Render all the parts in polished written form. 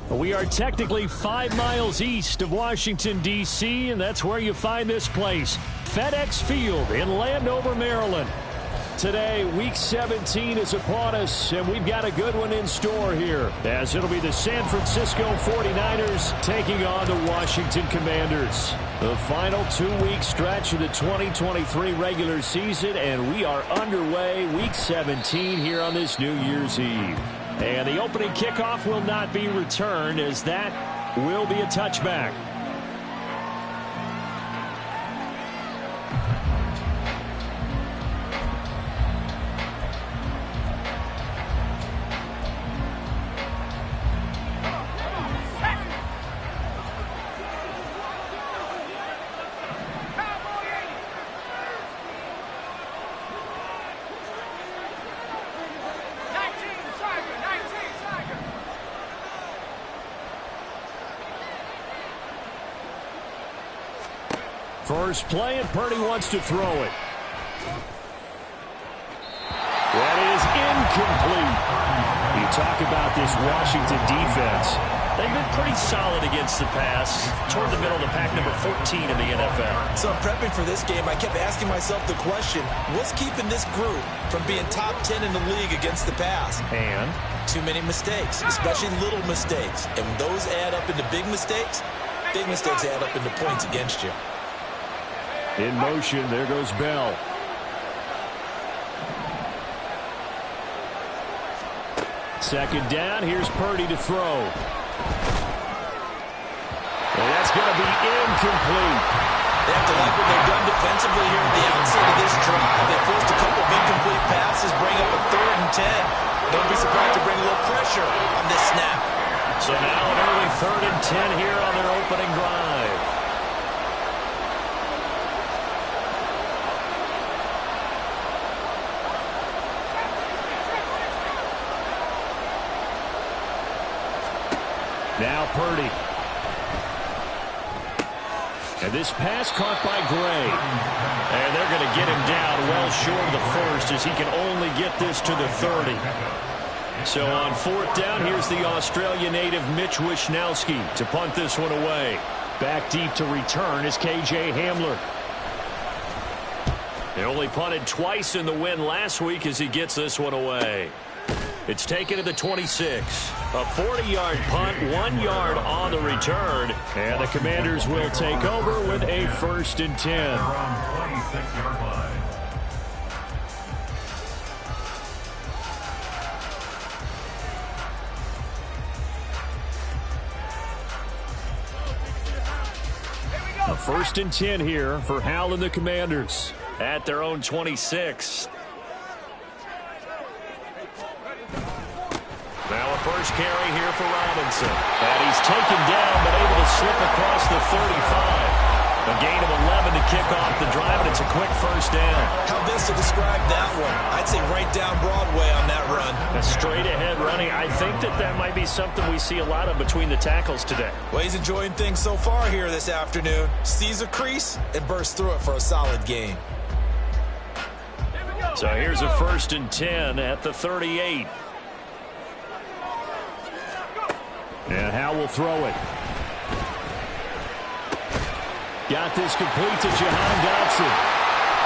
We are technically 5 miles east of Washington, D.C., and that's where you find this place, FedEx Field in Landover, Maryland. Today, Week 17 is upon us, and we've got a good one in store here, as it'll be the San Francisco 49ers taking on the Washington Commanders. The final 2-week stretch of the 2023 regular season, and we are underway Week 17 here on this New Year's Eve. And the opening kickoff will not be returned, as that will be a touchback. First play, and Purdy wants to throw it. That is incomplete. You talk about this Washington defense. They've been pretty solid against the pass, toward the middle of the pack, number 14 in the NFL. So prepping for this game, I kept asking myself the question, what's keeping this group from being top 10 in the league against the pass? And? Too many mistakes, especially little mistakes. And when those add up into big mistakes add up into points against you. In motion, there goes Bell. Second down, here's Purdy to throw. And that's going to be incomplete. They have to like what they've done defensively here at the outset of this drive. They forced a couple of incomplete passes, bring up a 3rd and 10. Don't be surprised to bring a little pressure on this snap. So now an early 3rd and 10 here on their opening drive. Now Purdy. And this pass caught by Gray. And they're going to get him down well short of the first, as he can only get this to the 30. So on 4th down, here's the Australia native Mitch Wishnowsky to punt this one away. Back deep to return is K.J. Hamler. They only punted twice in the win last week as he gets this one away. It's taken to the 26. A 40-yard punt, 1 yard on the return. And the Commanders will take over with a 1st and 10. A 1st and 10 here for Hal and the Commanders at their own 26. Now a first carry here for Robinson. And he's taken down, but able to slip across the 35. A gain of 11 to kick off the drive, and it's a quick 1st down. How best to describe that one? I'd say right down Broadway on that run. A straight-ahead running. I think that might be something we see a lot of between the tackles today. Well, he's enjoying things so far here this afternoon. Sees a crease and bursts through it for a solid gain. So here's a 1st and 10 at the 38. And Hal will throw it. Got this complete to Jahan Dotson.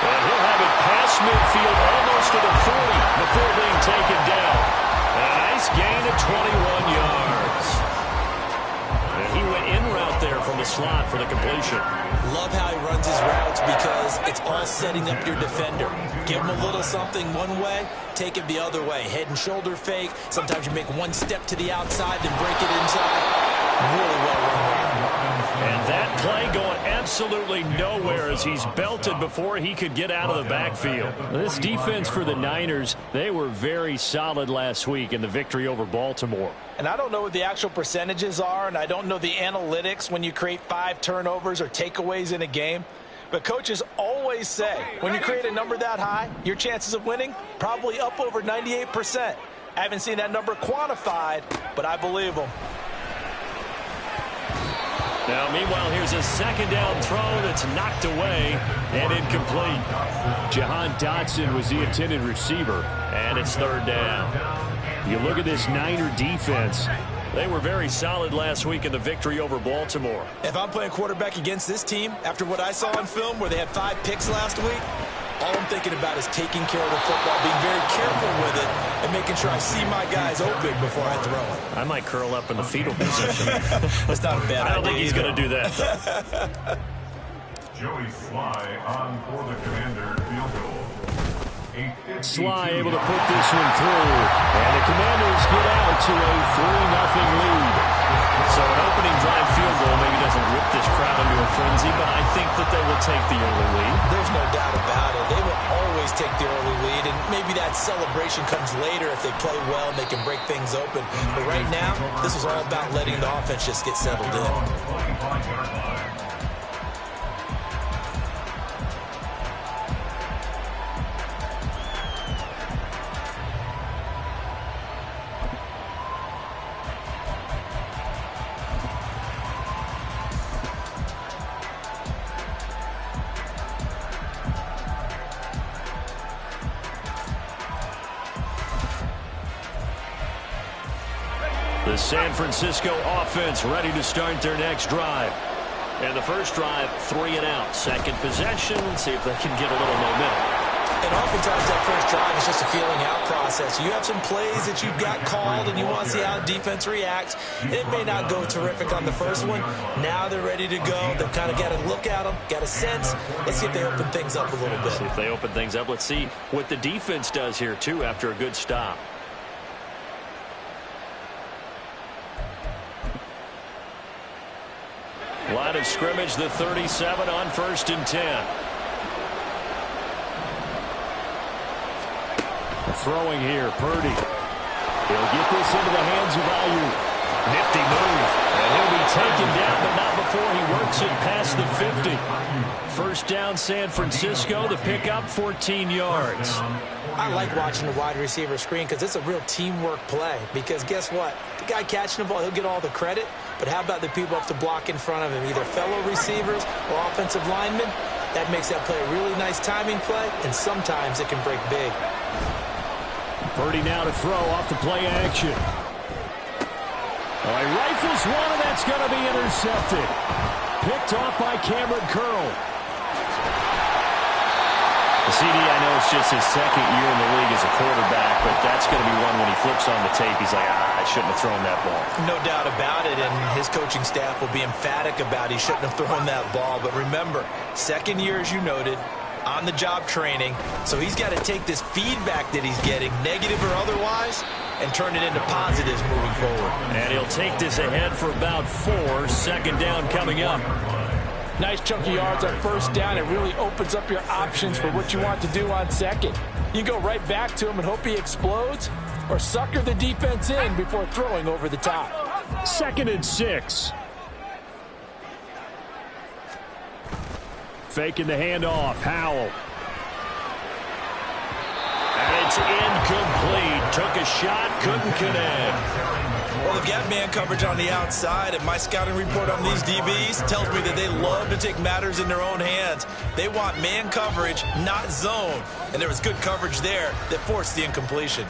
And he'll have it past midfield, almost to the 40 before being taken down. A nice gain of 21 yards. And he went in route there from the slot for the completion. Love how he runs his routes because it's all setting up your defender. Give him a little something one way, take it the other way. Head and shoulder fake. Sometimes you make one step to the outside, then break it inside. Really well run. And that play going absolutely nowhere as he's belted before he could get out of the backfield. This defense for the Niners, they were very solid last week in the victory over Baltimore. And I don't know what the actual percentages are, and I don't know the analytics when you create 5 turnovers or takeaways in a game. But coaches always say, when you create a number that high, your chances of winning probably up over 98%. I haven't seen that number quantified, but I believe them. Now, meanwhile, here's a 2nd down throw that's knocked away and incomplete. Jahan Dotson was the intended receiver, and it's 3rd down. You look at this Niner defense. They were very solid last week in the victory over Baltimore. If I'm playing quarterback against this team, after what I saw on film where they had 5 picks last week, all I'm thinking about is taking care of the football, being very careful with it, and making sure I see my guys open before I throw it. I might curl up in the fetal position. That's not a bad idea. I don't think he's going to do that, though. Joey Sly on for the Commander field goal. Sly able to put this one through, and the Commanders get out to a 3-0 lead. So an opening drive field goal maybe doesn't whip this crowd into a frenzy, but I think that they will take the early lead. There's no doubt about it. They will always take the early lead, and maybe that celebration comes later if they play well and they can break things open. But right now, this is all about letting the offense just get settled in. The San Francisco offense ready to start their next drive. And the first drive, 3 and out. Second possession, see if they can get a little momentum. And oftentimes that first drive is just a feeling out process. You have some plays that you've got called and you want to see how defense reacts. It may not go terrific on the first one. Now they're ready to go. They've kind of got to look at them, got a sense. Let's see if they open things up a little bit. See if they open things up. Let's see what the defense does here, too, after a good stop. Line of scrimmage, the 37 on 1st and 10. Throwing here, Purdy. He'll get this into the hands of Ayuk. Nifty move. And he'll be taken down, but not before he works it past the 50. First down, San Francisco. The pickup, 14 yards. I like watching the wide receiver screen because it's a real teamwork play. Because guess what? The guy catching the ball, he'll get all the credit. But how about the people up to block in front of him, either fellow receivers or offensive linemen? That makes that play a really nice timing play, and sometimes it can break big. Purdy now to throw off the play action. He rifles one, and that's going to be intercepted. Picked off by Cameron Curl. The CD, I know it's just his second year in the league as a quarterback, but that's going to be one when he flips on the tape. He's like, I shouldn't have thrown that ball. No doubt about it, and his coaching staff will be emphatic about he shouldn't have thrown that ball. But remember, second year, as you noted, on-the-job training, so he's got to take this feedback that he's getting, negative or otherwise, and turn it into positives moving forward. And he'll take this ahead for about 4. Second down coming up. Nice chunky yards on first down. It really opens up your options for what you want to do on second. You go right back to him and hope he explodes, or sucker the defense in before throwing over the top. 2nd and 6. Faking the handoff. Howell. And it's incomplete. Took a shot, couldn't connect. Well, they've got man coverage on the outside, and my scouting report on these DBs tells me that they love to take matters in their own hands. They want man coverage, not zone. And there was good coverage there that forced the incompletion.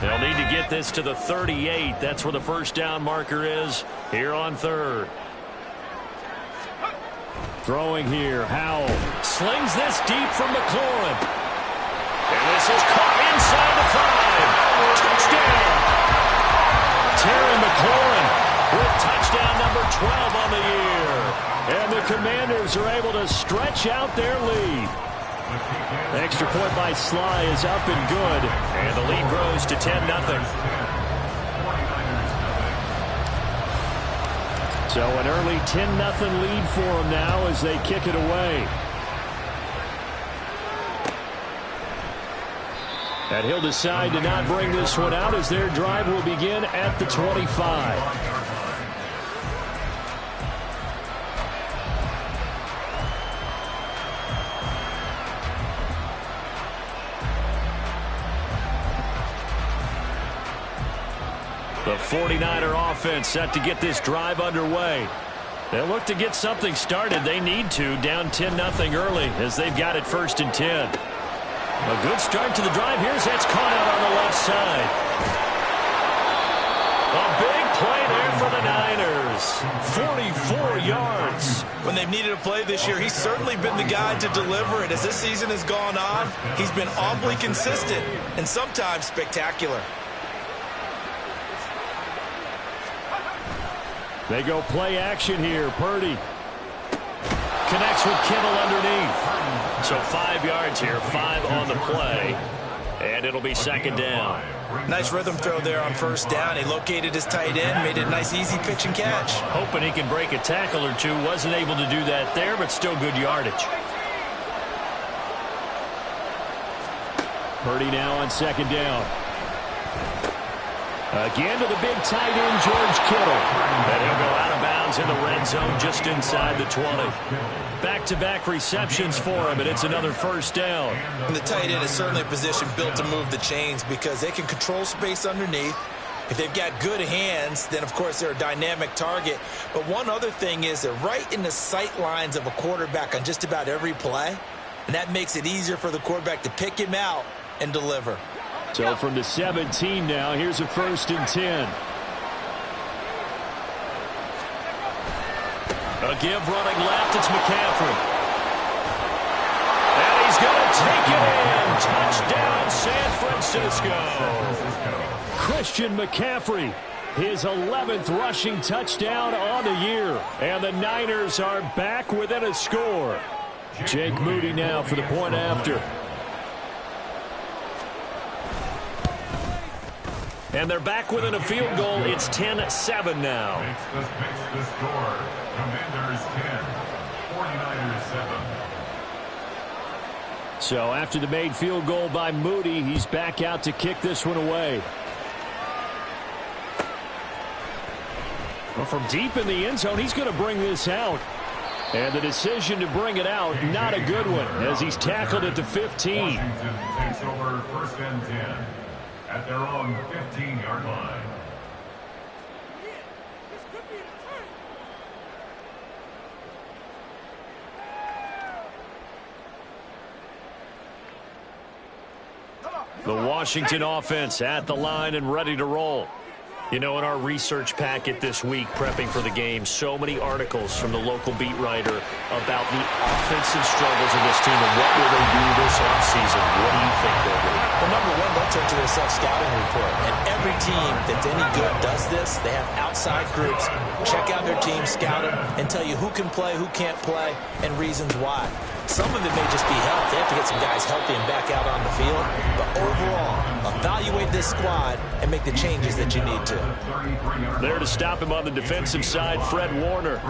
They'll need to get this to the 38. That's where the first down marker is here on 3rd. Throwing here, Howell slings this deep from McLaurin. And this is caught inside the 5. Touchdown! Terry McLaurin with touchdown number 12 on the year. And the Commanders are able to stretch out their lead. The extra point by Sly is up and good. And the lead grows to 10-0. So an early 10-0 lead for them now as they kick it away. And he'll decide to not bring this one out as their drive will begin at the 25. The 49er offense set to get this drive underway. They'll look to get something started. They need to, down 10-0 early as they've got it 1st and 10. A good start to the drive. Here's that's caught out on the left side. A big play there for the Niners. 44 yards. When they've needed a play this year, he's certainly been the guy to deliver it. As this season has gone on, he's been awfully consistent and sometimes spectacular. They go play action here. Purdy connects with Kittle underneath. So 5 yards here, 5 on the play. And it'll be 2nd down. Nice rhythm throw there on 1st down. He located his tight end, made it a nice easy pitch and catch. Hoping he can break a tackle or two. Wasn't able to do that there, but still good yardage. Purdy now on 2nd down. Again to the big tight end, George Kittle. And he'll go out of bounds in the red zone just inside the 20. Back-to-back receptions for him, and it's another 1st down. And the tight end is certainly a position built to move the chains because they can control space underneath. If they've got good hands, then, of course, they're a dynamic target. But one other thing is they're right in the sight lines of a quarterback on just about every play, and that makes it easier for the quarterback to pick him out and deliver. So from the 17 now, here's a 1st and 10. A give running left, it's McCaffrey. And he's going to take it in. Touchdown, San Francisco. Christian McCaffrey, his 11th rushing touchdown on the year. And the Niners are back within a score. Jake Moody now for the point after. And they're back within a field goal. It's 10-7 now. Makes the score. Commanders 10, 49ers 7. So after the made field goal by Moody, he's back out to kick this one away. Well, from deep in the end zone, he's going to bring this out. And the decision to bring it out, not a good one, as he's tackled at the 15. Washington takes over 1st and 10 at their own 15-yard line. The Washington offense at the line and ready to roll. You know, in our research packet this week, prepping for the game, so many articles from the local beat writer about the offensive struggles of this team and what will they do this offseason. What do you think they'll do? Well, number one, they'll turn to their self-scouting report. And every team that's any good does this. They have outside groups. Check out their team, scout them, and tell you who can play, who can't play, and reasons why. Some of it may just be health. They have to get some guys healthy and back out on the field. But overall, evaluate this squad and make the changes that you need to. There to stop him on the defensive side, Fred Warner.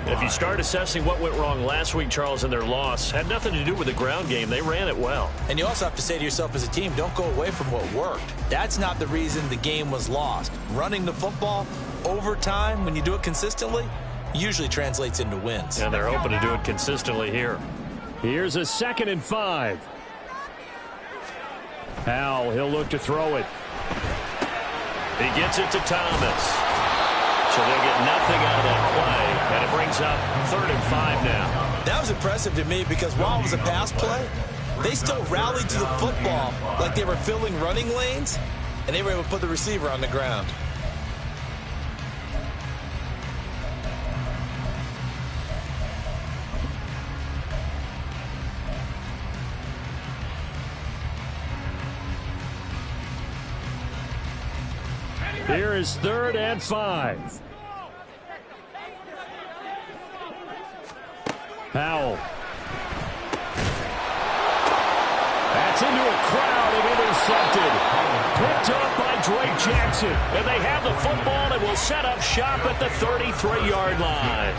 If you start assessing what went wrong last week, Charles, in their loss, had nothing to do with the ground game. They ran it well. And you also have to say to yourself as a team, don't go away from what worked. That's not the reason the game was lost. Running the football over time, when you do it consistently, usually translates into wins. And they're hoping to do it consistently here. Here's a 2nd and 5. Howell, he'll look to throw it. He gets it to Thomas. So they'll get nothing out of that play. And it brings up 3rd and 5 now. That was impressive to me because while it was a pass play, they still rallied to the football like they were filling running lanes, and they were able to put the receiver on the ground. Here is 3rd and 5. Howell. That's into a crowd and intercepted. Picked up by Drake Jackson. And they have the football and will set up shop at the 33-yard line.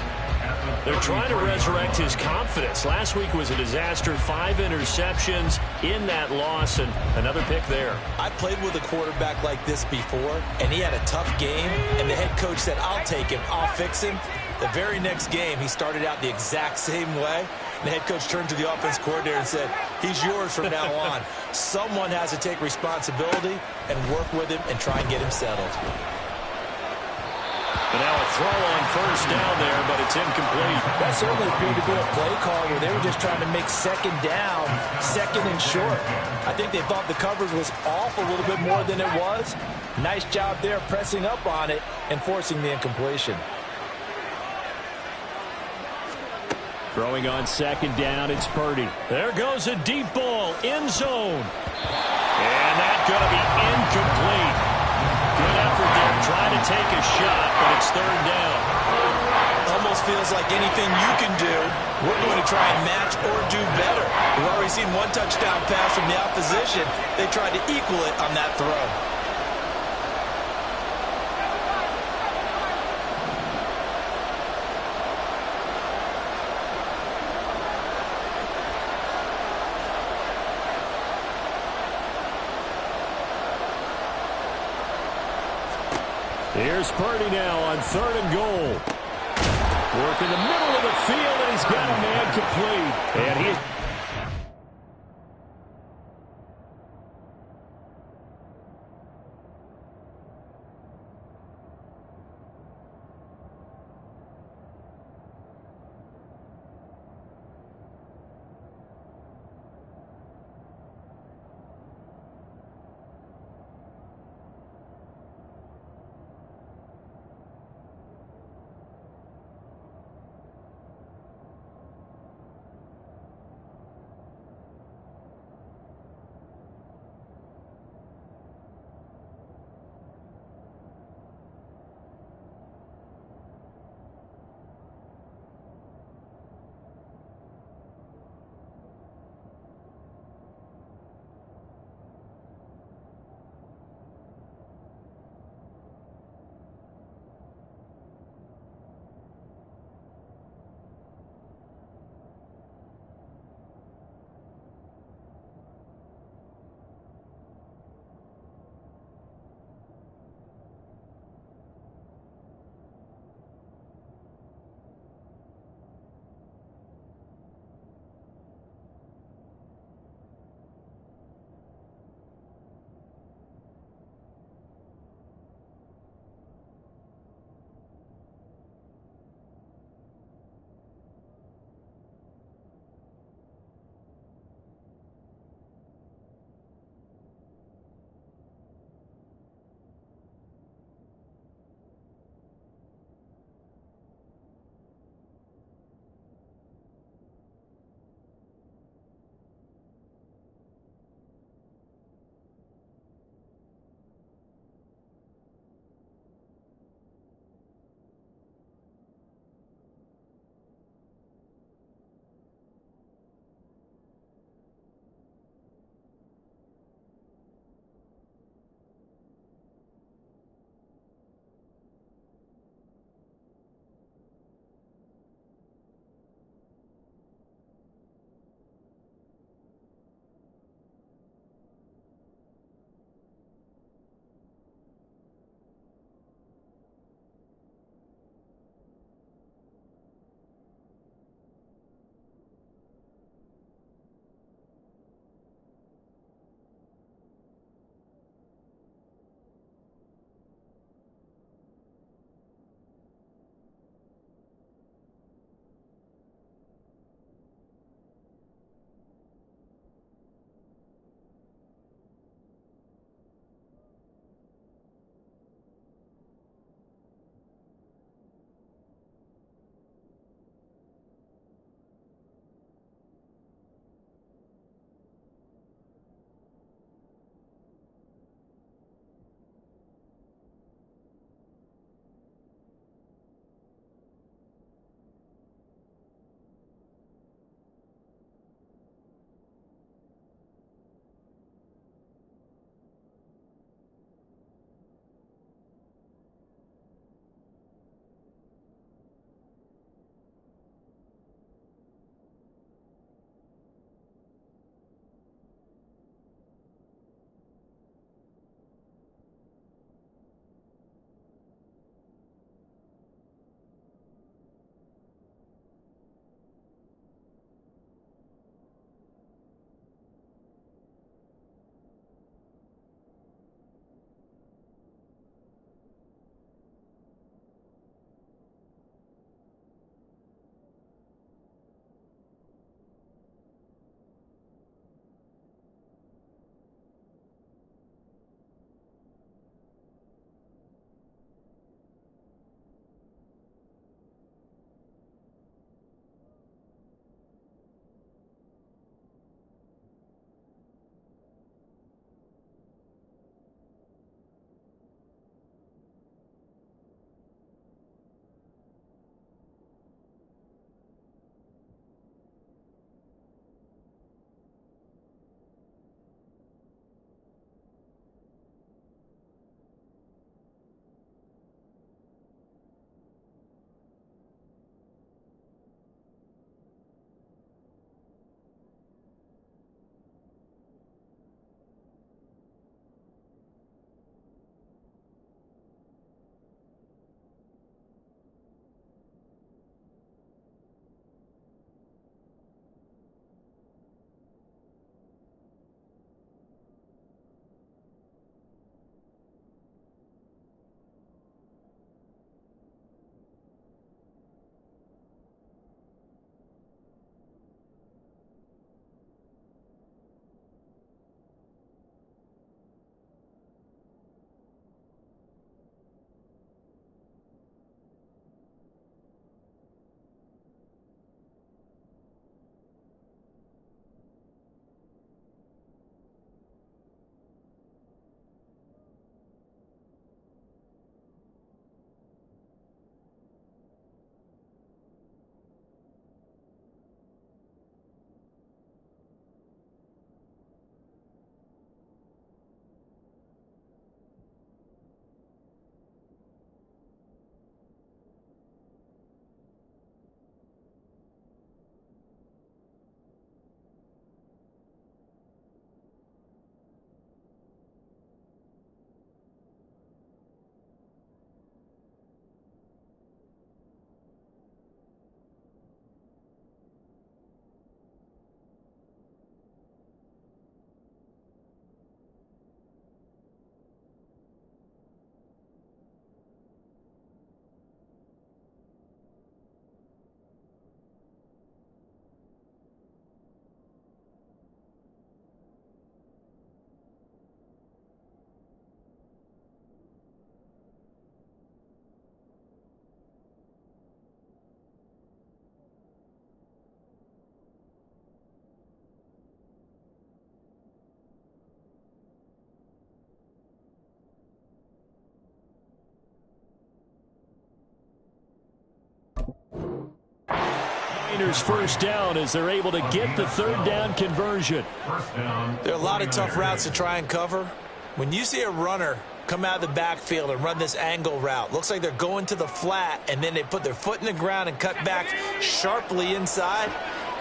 They're trying to resurrect his confidence. Last week was a disaster. 5 interceptions in that loss, and another pick there. I played with a quarterback like this before, and he had a tough game, and the head coach said, I'll take him, I'll fix him. The very next game, he started out the exact same way. The head coach turned to the offense coordinator and said, he's yours from now on. Someone has to take responsibility and work with him and try and get him settled. But now a throw on first down there, but it's incomplete. That certainly appeared to be a play call where they were just trying to make second down, second and short. I think they thought the coverage was off a little bit more than it was. Nice job there pressing up on it and forcing the incompletion. Throwing on second down, it's Purdy. There goes a deep ball, end zone. And that's going to be incomplete. Good effort there, trying to take a shot, but it's third down. Almost feels like anything you can do, we're going to try and match or do better. We've already seen one touchdown pass from the opposition. They tried to equal it on that throw. Here's Purdy now on third and goal. Work in the middle of the field, and he's got a man complete. And he... 49ers first down as they're able to get the third down conversion. There are a lot of tough routes to try and cover. When you see a runner come out of the backfield and run this angle route, looks like they're going to the flat, and then they put their foot in the ground and cut back sharply inside,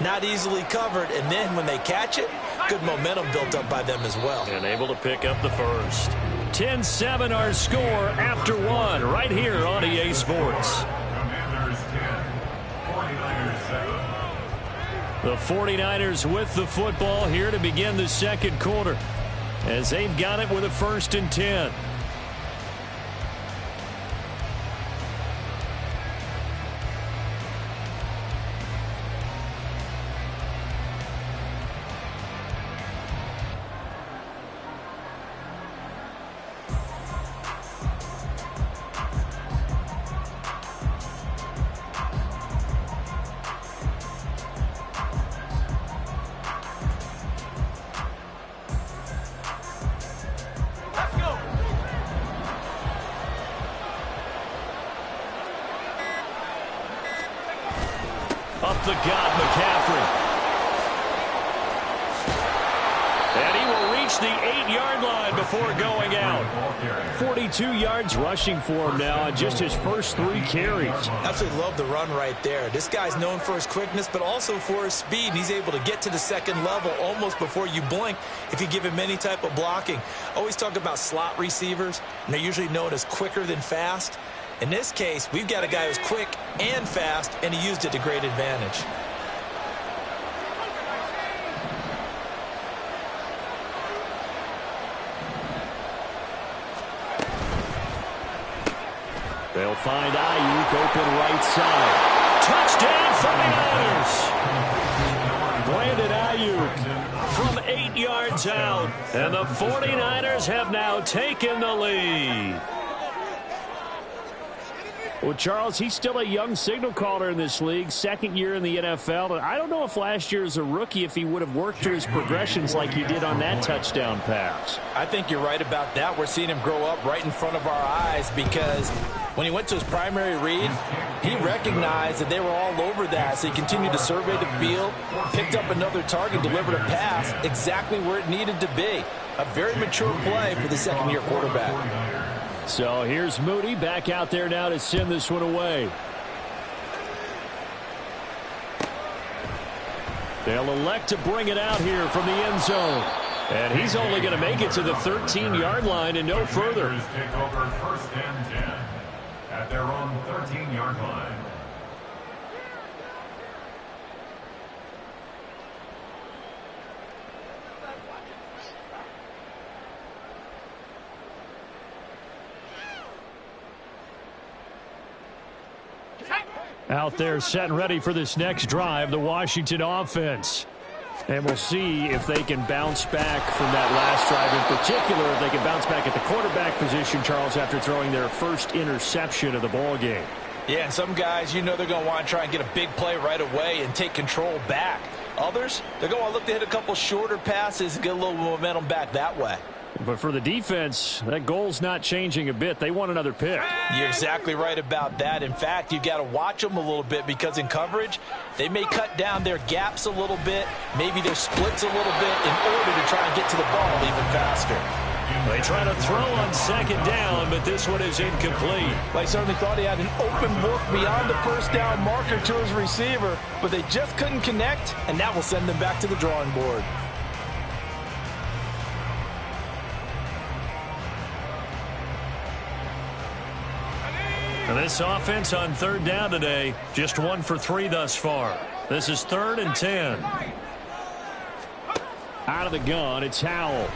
not easily covered, and then when they catch it, good momentum built up by them as well. And able to pick up the first. 10-7 our score after one right here on EA Sports. Commanders 10, 49ers 7. The 49ers with the football here to begin the second quarter as they've got it with a 1st and 10. Up the gut, McCaffrey. And he will reach the 8-yard line before going out. 42 yards rushing for him now on just his first 3 carries. Absolutely love the run right there. This guy's known for his quickness, but also for his speed. He's able to get to the second level almost before you blink if you give him any type of blocking. Always talk about slot receivers, and they're usually known as quicker than fast. In this case, we've got a guy who's quick and fast, and he used it to great advantage. They'll find Ayuk open right side. Touchdown 49ers! Brandon Ayuk from 8 yards out, and the 49ers have now taken the lead. Well, Charles, he's still a young signal caller in this league, 2nd year in the NFL. And I don't know if last year as a rookie if he would have worked through his progressions like he did on that touchdown pass. I think you're right about that. We're seeing him grow up right in front of our eyes because when he went to his primary read, he recognized that they were all over that. So he continued to survey the field, picked up another target, delivered a pass exactly where it needed to be. A very mature play for the 2nd-year quarterback. So here's Moody back out there now to send this one away. They'll elect to bring it out here from the end zone. And he's only going to make it to the 13-yard line and no further. Take over 1st and 10 at their own 13-yard line. Out there set and ready for this next drive, the Washington offense. And we'll see if they can bounce back from that last drive. In particular, if they can bounce back at the quarterback position, Charles, after throwing their first interception of the ball game. Yeah, and some guys, you know they're going to want to try and get a big play right away and take control back. Others, they're going to look to hit a couple shorter passes and get a little momentum back that way. But for the defense, that goal's not changing a bit. They want another pick. You're exactly right about that. In fact, you've got to watch them a little bit because in coverage, they may cut down their gaps a little bit, maybe their splits a little bit in order to try and get to the ball even faster. They try to throw on 2nd down, but this one is incomplete. They certainly thought he had an open look beyond the 1st down marker to his receiver, but they just couldn't connect, and that will send them back to the drawing board. And this offense on 3rd down today, just 1 for 3 thus far. This is 3rd and 10. Out of the gun, it's Howell.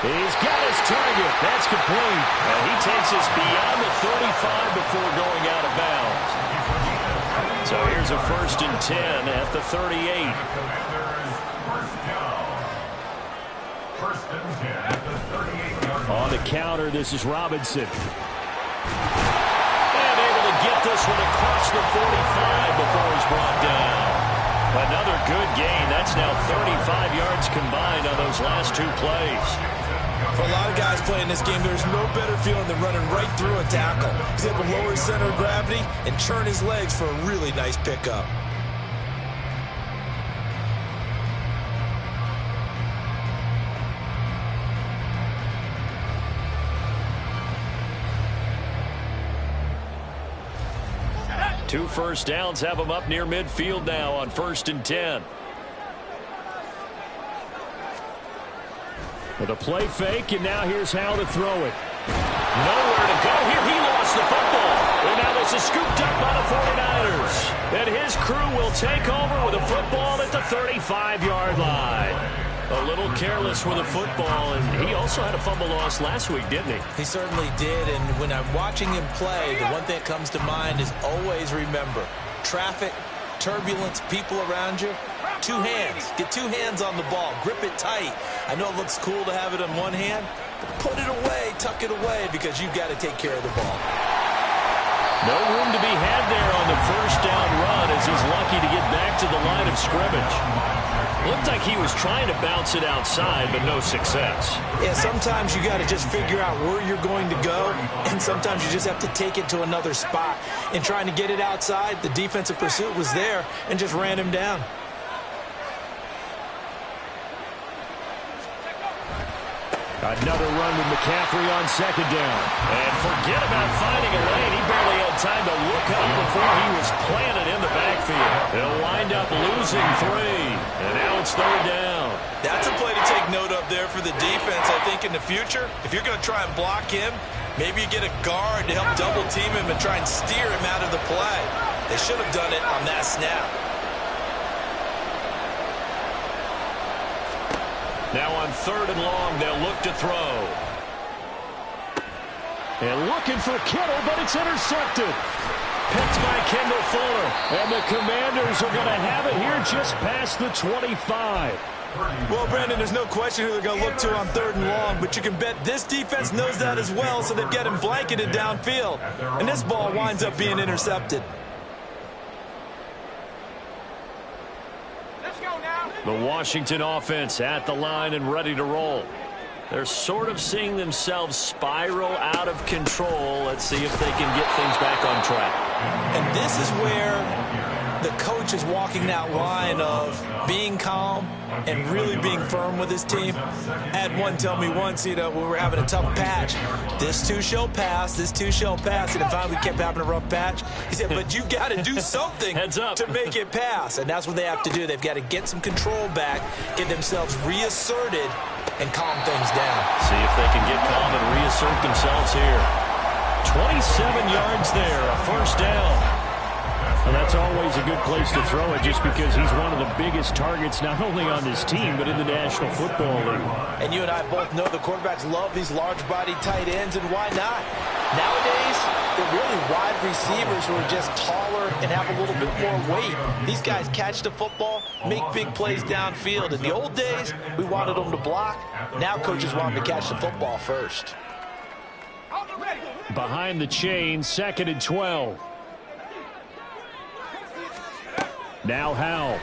He's got his target. That's complete. And he takes us beyond the 35 before going out of bounds. So here's a 1st and 10 at the 38. First and 10 at the 38-yard line. On the counter, this is Robinson. And able to get this one across the 45 before he's brought down. Another good gain. That's now 35 yards combined on those last 2 plays. For a lot of guys playing this game, there's no better feeling than running right through a tackle. He's able to lower his center of gravity and turn his legs for a really nice pickup. Two first downs have him up near midfield now on 1st and 10. With a play fake, and now here's how to throw it. Nowhere to go here. He lost the football. And now this is scooped up by the 49ers. And his crew will take over with a football at the 35-yard line. A little careless with a football, and he also had a fumble loss last week, didn't he? He certainly did, and when I'm watching him play, the one thing that comes to mind is always remember, traffic, turbulence, people around you, two hands. Get two hands on the ball. Grip it tight. I know it looks cool to have it in one hand, but put it away, tuck it away, because you've got to take care of the ball. No room to be had there on the first down run as he's lucky to get back to the line of scrimmage. Looked like he was trying to bounce it outside, but no success. Yeah, sometimes you got to just figure out where you're going to go, and sometimes you just have to take it to another spot. In trying to get it outside, the defensive pursuit was there and just ran him down. Another run with McCaffrey on 2nd down. And forget about finding a lane. He barely had time to look up before he was planted in the backfield. They'll wind up losing 3. And now it's 3rd down. That's a play to take note of there for the defense. I think in the future, if you're going to try and block him, maybe you get a guard to help double team him and try and steer him out of the play. They should have done it on that snap. Now on 3rd and long, they'll look to throw. And looking for Kittle, but it's intercepted. Picked by Kendall Fuller. And the Commanders are going to have it here just past the 25. Well, Brandon, there's no question who they're going to look to on 3rd and long, but you can bet this defense knows that as well, so they've got him blanketed downfield. And this ball winds up being intercepted. The Washington offense at the line and ready to roll. They're sort of seeing themselves spiral out of control. Let's see if they can get things back on track. And this is where the coach is walking that line of being calm and really being firm with his team. I had one tell me once, when we were having a tough patch, this too shall pass, this too shall pass. And finally we kept having a rough patch. He said, but you got to do something to make it pass. And that's what they have to do. They've got to get some control back, get themselves reasserted, and calm things down. See if they can get calm and reassert themselves here. 27 yards there, a 1st down. And that's always a good place to throw it just because he's one of the biggest targets not only on this team but in the National Football League. And you and I both know the quarterbacks love these large-bodied tight ends, and why not? Nowadays, they're really wide receivers who are just taller and have a little bit more weight. These guys catch the football, make big plays downfield. In the old days, we wanted them to block. Now coaches want them to catch the football first. Behind the chain, 2nd and 12. Now Howell.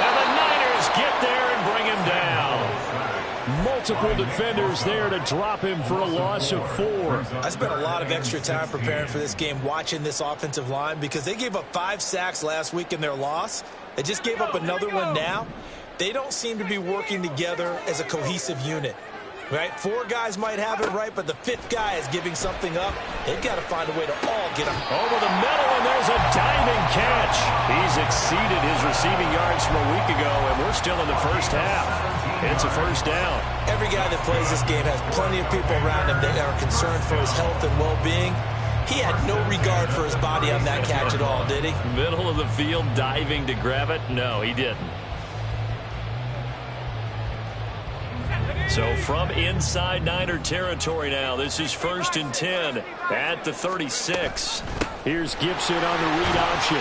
And the Niners get there and bring him down. Multiple defenders there to drop him for a loss of 4. I spent a lot of extra time preparing for this game, watching this offensive line, because they gave up 5 sacks last week in their loss. They just gave up another one now. They don't seem to be working together as a cohesive unit. Right? 4 guys might have it right, but the 5th guy is giving something up. They've got to find a way to all get him over the middle, and there's a diving catch. He's exceeded his receiving yards from a week ago, and we're still in the first half. It's a 1st down. Every guy that plays this game has plenty of people around him that are concerned for his health and well-being. He had no regard for his body on that catch at all, did he? Middle of the field diving to grab it? No, he didn't. So from inside Niner territory now, this is 1st and 10 at the 36. Here's Gibson on the read option.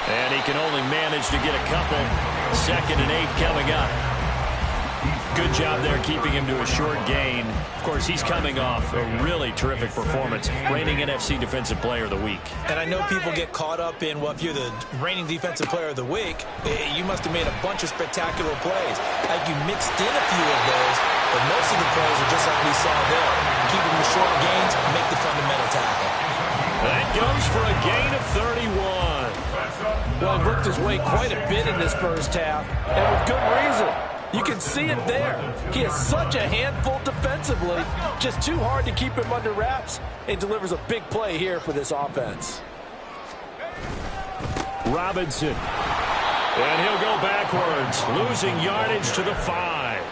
And he can only manage to get a couple. 2nd and 8 coming up. Good job there keeping him to a short gain. Of course, he's coming off a really terrific performance, reigning NFC Defensive Player of the Week. And I know people get caught up in, well, if you're the reigning Defensive Player of the Week, you must have made a bunch of spectacular plays. Like you mixed in a few of those, but most of the plays are just like we saw there. Keeping the short gains, make the fundamental tackle. That goes for a gain of 31. Well, he worked his way quite a bit in this first half, and with good reason. You can see it there. He is such a handful defensively, just too hard to keep him under wraps, and delivers a big play here for this offense. Robinson. And he'll go backwards, losing yardage to the 5.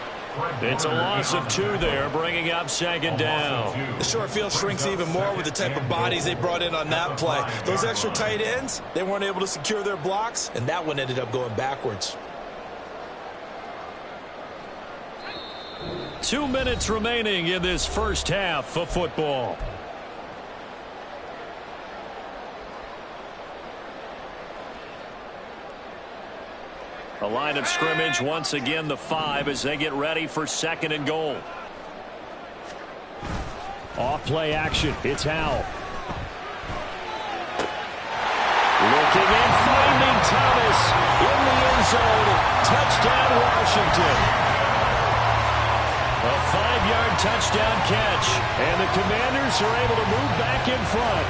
It's a loss of 2 there, bringing up second down. The short field shrinks even more with the type of bodies they brought in on that play. Those extra tight ends, they weren't able to secure their blocks, and that one ended up going backwards. 2 minutes remaining in this first half of football. The line of scrimmage once again the 5 as they get ready for second and goal. Off play action. It's Howell. Looking and finding Thomas in the end zone. Touchdown Washington. A 5-yard touchdown catch, and the Commanders are able to move back in front.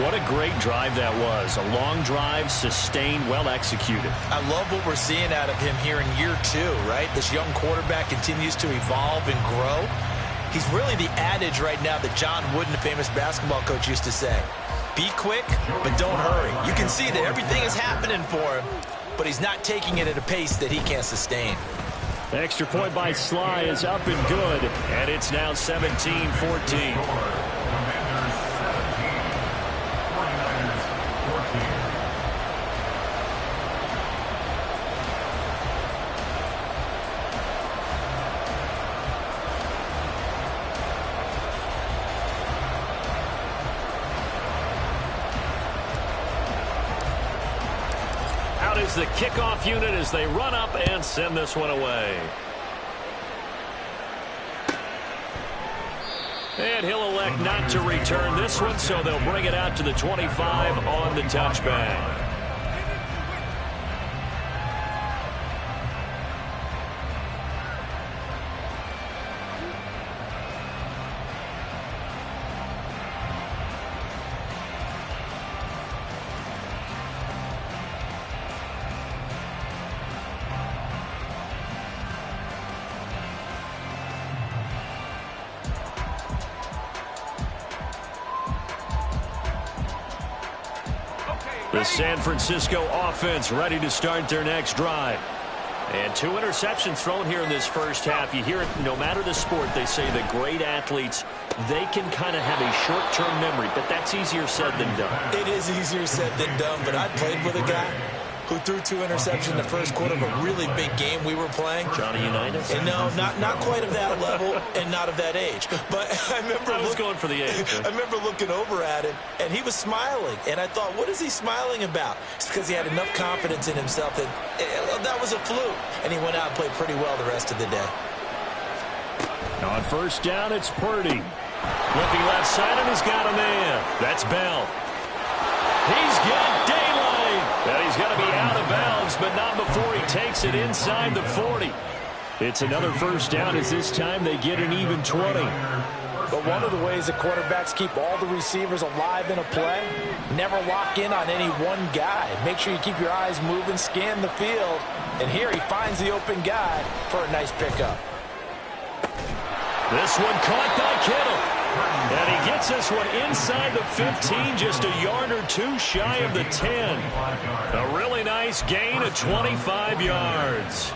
What a great drive that was. A long drive, sustained, well executed. I love what we're seeing out of him here in year 2, right? This young quarterback continues to evolve and grow. He's really the adage right now that John Wooden, the famous basketball coach, used to say. Be quick, but don't hurry. You can see that everything is happening for him, but he's not taking it at a pace that he can't sustain. Extra point by Sly is up and good, and it's now 17-14. Is the kickoff unit as they run up and send this one away. And he'll elect not to return this one, so they'll bring it out to the 25 on the touchback. The San Francisco offense ready to start their next drive. And 2 interceptions thrown here in this first half. You hear it, no matter the sport, they say the great athletes, they can kind of have a short-term memory, but that's easier said than done. It is easier said than done, but I played with a guy who threw 2 interceptions in the first quarter of a really big game we were playing. Johnny Unitas? And no, not quite of that level and not of that age. But I was going for the age. I remember looking over at him, and he was smiling. And I thought, what is he smiling about? It's because he had enough confidence in himself that that was a fluke. And he went out and played pretty well the rest of the day. On first down, it's Purdy. Looking left side, and he's got a man. That's Bell. He's got daylight. And he's going to be out of bounds, but not before he takes it inside the 40. It's another first down as this time they get an even 20. But one of the ways that quarterbacks keep all the receivers alive in a play, never lock in on any one guy. Make sure you keep your eyes moving, scan the field. And here he finds the open guy for a nice pickup. This one caught by Kittle. And he gets this one inside the 15, just a yard or 2 shy of the 10. A really nice gain of 25 yards.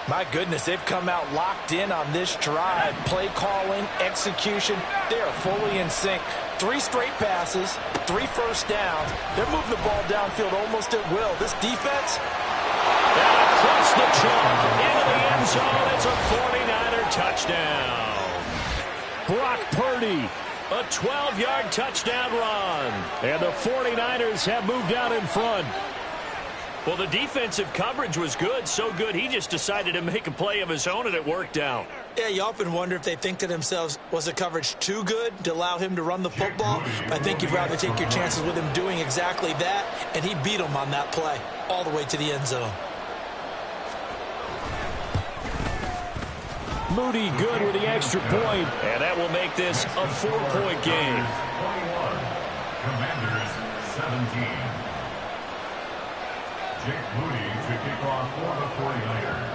My goodness, they've come out locked in on this drive. Play calling, execution, they are fully in sync. 3 straight passes, 3 first downs. They're moving the ball downfield almost at will. This defense. And across the chalk, into the end zone, it's a 49er touchdown. Brock Purdy, a 12-yard touchdown run. And the 49ers have moved out in front. Well, the defensive coverage was good, so good he just decided to make a play of his own, and it worked out. Yeah, you often wonder if they think to themselves, was the coverage too good to allow him to run the football? I think you'd rather take your chances with him doing exactly that, and he beat him on that play all the way to the end zone. Moody good with the extra point, and that will make this a 4-point game. 21, Commanders 17. Jake Moody to kick off for the 49ers.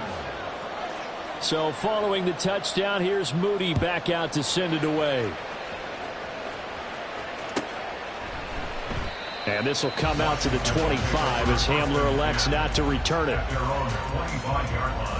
So following the touchdown, here's Moody back out to send it away. And this will come out to the 25 as Hamler elects not to return it. At their own 25-yard line.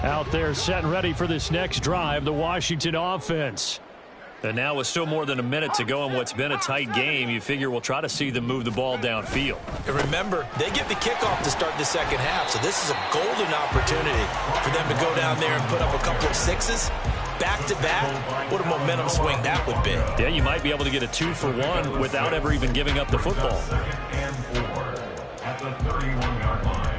Out there set and ready for this next drive, the Washington offense. And now with still more than a minute to go in what's been a tight game, you figure we'll try to see them move the ball downfield. And remember, they get the kickoff to start the second half, so this is a golden opportunity for them to go down there and put up a couple of sixes back-to-back. What a momentum swing that would be. Yeah, you might be able to get a 2-for-1 without ever even giving up the football. Second and 4 at the 31-yard line.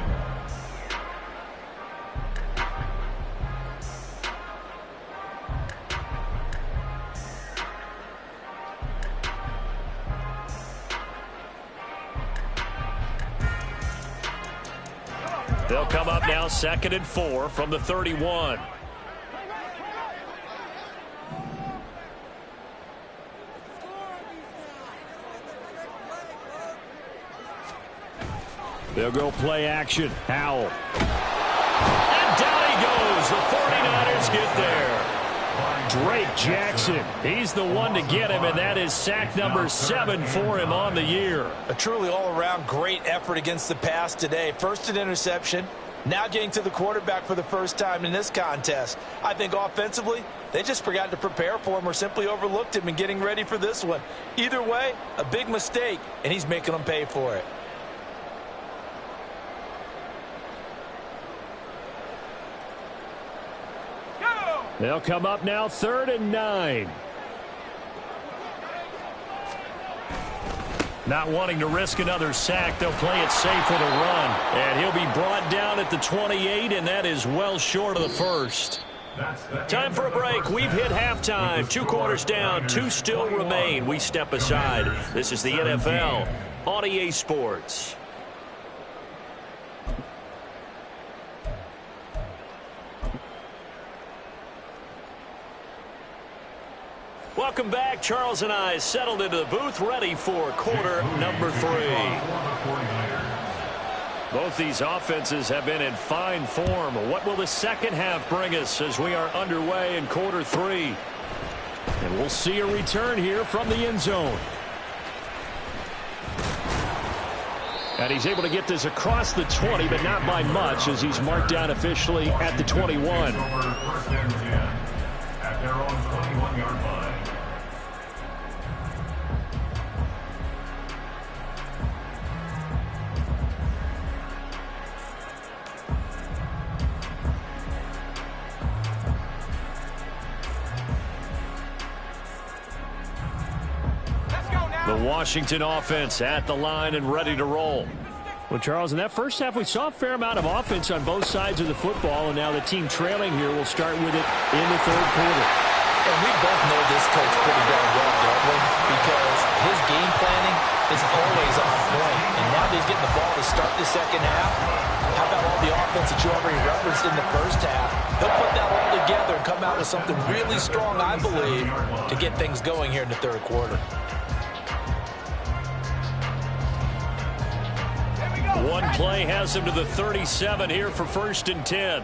They'll come up now 2nd and 4 from the 31. They'll go play action. Howell. And down he goes. The 49ers get there. Drake Jackson. He's the one to get him, and that is sack number 7 for him on the year. A truly all-around great effort against the pass today. First an interception, now getting to the quarterback for the first time in this contest. I think offensively, they just forgot to prepare for him or simply overlooked him in getting ready for this one. Either way, a big mistake, and he's making them pay for it. They'll come up now 3rd and 9. Not wanting to risk another sack, they'll play it safe with a run. And he'll be brought down at the 28, and that is well short of the first. Time for a break. We've hit halftime. 2 quarters down, 2 still remain. We step aside. This is the NFL on EA Sports. Welcome back. Charles and I settled into the booth, ready for quarter number 3. Both these offenses have been in fine form. What will the second half bring us as we are underway in quarter 3? And we'll see a return here from the end zone. And he's able to get this across the 20, but not by much, as he's marked down officially at the 21. First and 10 at their own 21-yard line. The Washington offense at the line and ready to roll. Well, Charles, in that first half, we saw a fair amount of offense on both sides of the football, and now the team trailing here will start with it in the 3rd quarter. And we both know this coach pretty darn well, don't we? Because his game planning is always on point. And now that he's getting the ball to start the second half, how about all the offense that you already referenced in the first half? He'll put that all together and come out with something really strong, I believe, to get things going here in the 3rd quarter. One play has him to the 37 here for 1st and 10.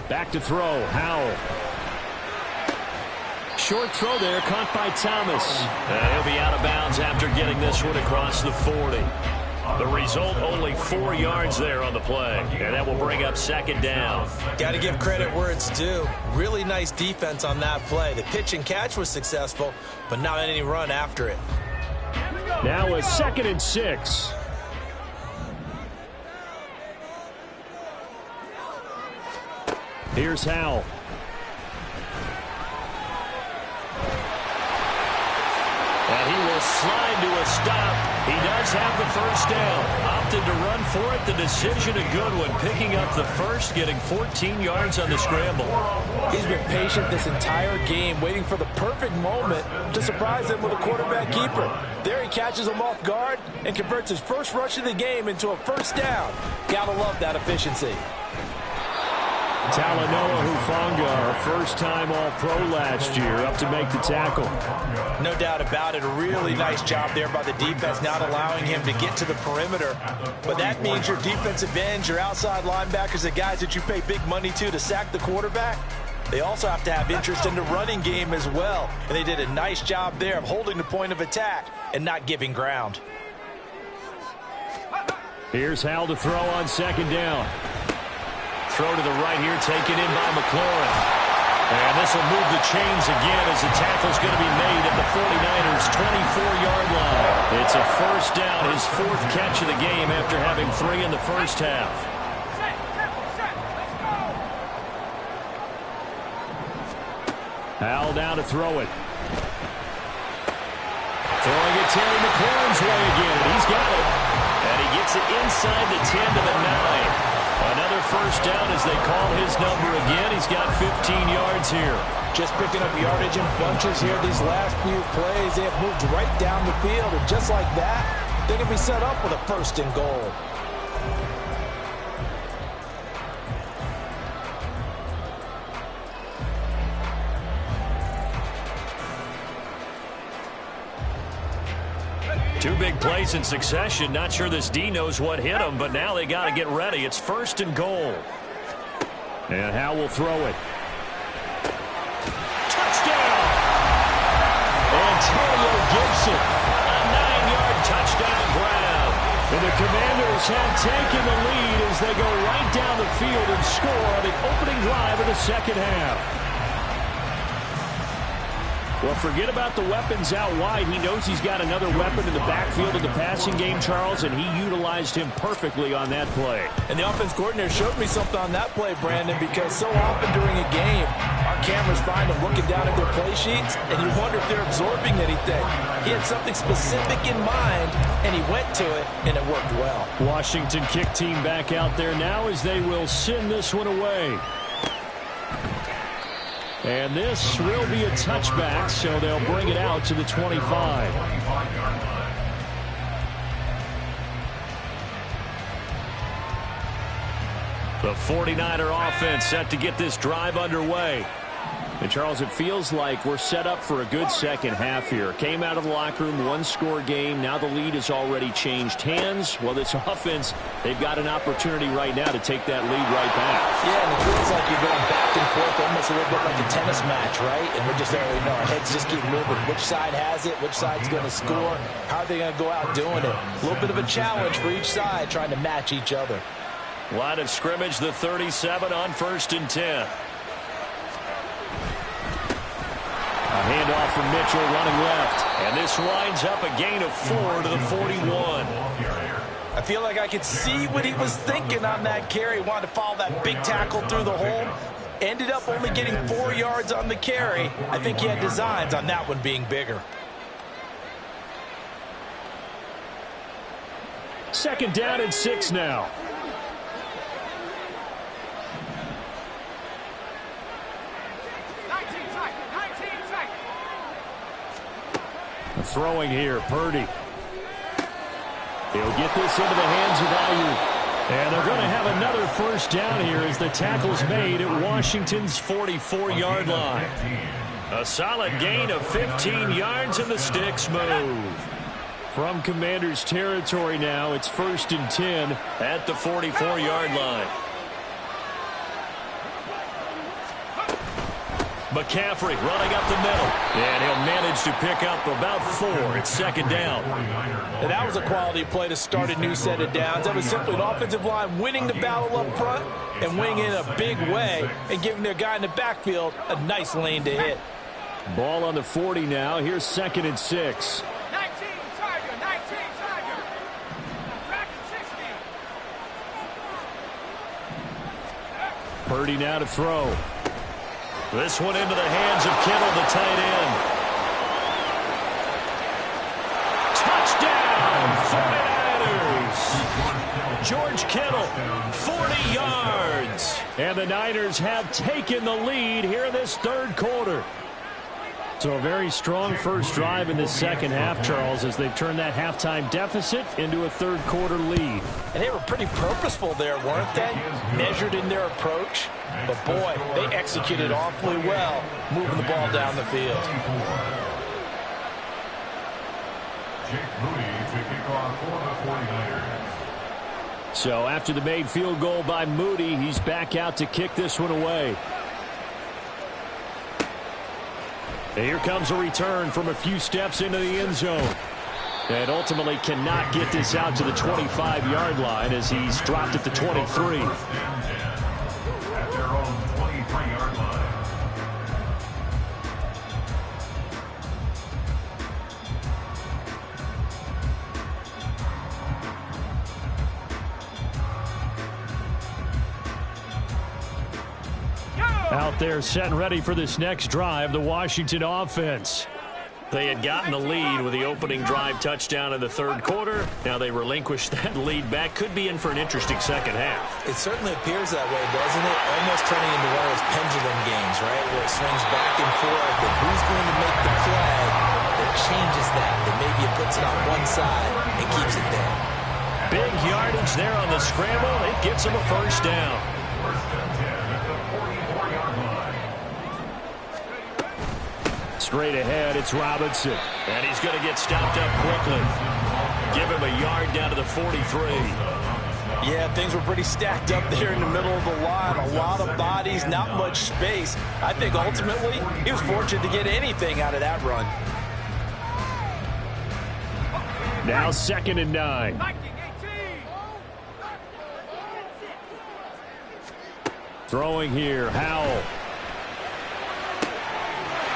Back to throw, Howell. Short throw there, caught by Thomas. He'll be out of bounds after getting this one across the 40. The result, only 4 yards there on the play. And that will bring up second down. Got to give credit where it's due. Really nice defense on that play. The pitch and catch was successful, but not any run after it. Now a 2nd and 6. Here's Howell. And he will slide to a stop. He does have the first down. Opted to run for it. The decision a good one. Picking up the first, getting 14 yards on the scramble. He's been patient this entire game, waiting for the perfect moment to surprise them with a quarterback keeper. There he catches him off guard and converts his first rush of the game into a first down. Gotta love that efficiency. Talanoa Hufanga, first-time All-Pro last year, up to make the tackle. No doubt about it. A really nice job there by the defense, not allowing him to get to the perimeter. But that means your defensive ends, your outside linebackers, the guys that you pay big money to sack the quarterback, they also have to have interest in the running game as well. And they did a nice job there of holding the point of attack and not giving ground. Here's Howell to throw on second down. Throw to the right here, taken in by McLaurin. And this will move the chains again as the tackle's going to be made at the 49ers' 24-yard line. It's a first down, his 4th catch of the game after having 3 in the first half. Howell down to throw it. Throwing it Terry McLaurin's way again. He's got it. And he gets it inside the 10 to the 9. Another first down as they call his number again. He's got 15 yards here. Just picking up yardage in bunches here these last few plays. They have moved right down the field, and just like that, they can be set up with a 1st and goal. Two big plays in succession. Not sure this D knows what hit him, but now they got to get ready. It's 1st and goal. And Howell will throw it. Touchdown! Antonio Gibson. A 9-yard touchdown grab. And the Commanders have taken the lead as they go right down the field and score on the opening drive of the second half. Well, forget about the weapons out wide. He knows he's got another weapon in the backfield of the passing game, Charles, and he utilized him perfectly on that play. And the offense coordinator showed me something on that play, Brandon, because so often during a game, our cameras find them looking down at their play sheets, and you wonder if they're absorbing anything. He had something specific in mind, and he went to it, and it worked well. Washington kick team back out there now as they will send this one away. And this will be a touchback, so they'll bring it out to the 25. The 49er offense set to get this drive underway. And, Charles, it feels like we're set up for a good second half here. Came out of the locker room, 1-score game. Now the lead has already changed hands. Well, this offense, they've got an opportunity right now to take that lead right back. Yeah, and it feels like you're going back and forth almost a little bit like a tennis match, right? And we're just there, our heads just keep moving. Which side has it? Which side's going to score? How are they going to go out doing it? A little bit of a challenge for each side trying to match each other. Line of scrimmage, the 37 on 1st and 10. A handoff from Mitchell running left. And this winds up a gain of 4 to the 41. I feel like I could see what he was thinking on that carry. Wanted to follow that big tackle through the hole. Ended up only getting 4 yards on the carry. I think he had designs on that one being bigger. 2nd down and 6 now. Throwing here, Purdy. He'll get this into the hands of Ayuk. And they're going to have another first down here as the tackle's made at Washington's 44-yard line. A solid gain of 15 yards and the sticks move. From Commanders territory now, it's 1st and 10 at the 44-yard line. McCaffrey running up the middle. And he'll manage to pick up about 4. It's second down. And that was a quality play to start a new set of downs. That was simply an offensive line winning the battle up front and winning in a big way and giving their guy in the backfield a nice lane to hit. Ball on the 40 now. Here's 2nd and 6. 19 Charger. Back at 60. Purdy now to throw. This one into the hands of Kittle, the tight end. Touchdown, 49ers! George Kittle, 40 yards. And the Niners have taken the lead here in this third quarter. So a very strong first drive in the second half, Charles, as they've turned that halftime deficit into a third quarter lead. And they were pretty purposeful there, weren't they? Measured in their approach. But, boy, they executed awfully well, moving the ball down the field. Jake Moody to kick off for the 49ers. So after the made field goal by Moody, he's back out to kick this one away. And here comes a return from a few steps into the end zone. And ultimately cannot get this out to the 25-yard line as he's dropped at the 23. At their own 23-yard line. Out there set and ready for this next drive, the Washington offense. They had gotten the lead with the opening drive touchdown in the third quarter. Now they relinquished that lead back. Could be in for an interesting second half. It certainly appears that way, doesn't it? Almost turning into one of those pendulum games, right? Where it swings back and forth. And who's going to make the play that changes that maybe it puts it on one side and keeps it there? Big yardage there on the scramble. It gets him a first down. First and 10 at the 44-yard line. Straight ahead, it's Robinson. And he's going to get stopped up quickly. Give him a yard down to the 43. Yeah, things were pretty stacked up there in the middle of the line. A lot of bodies, not much space. I think ultimately he was fortunate to get anything out of that run. Now 2nd and 9. Throwing here, Howell.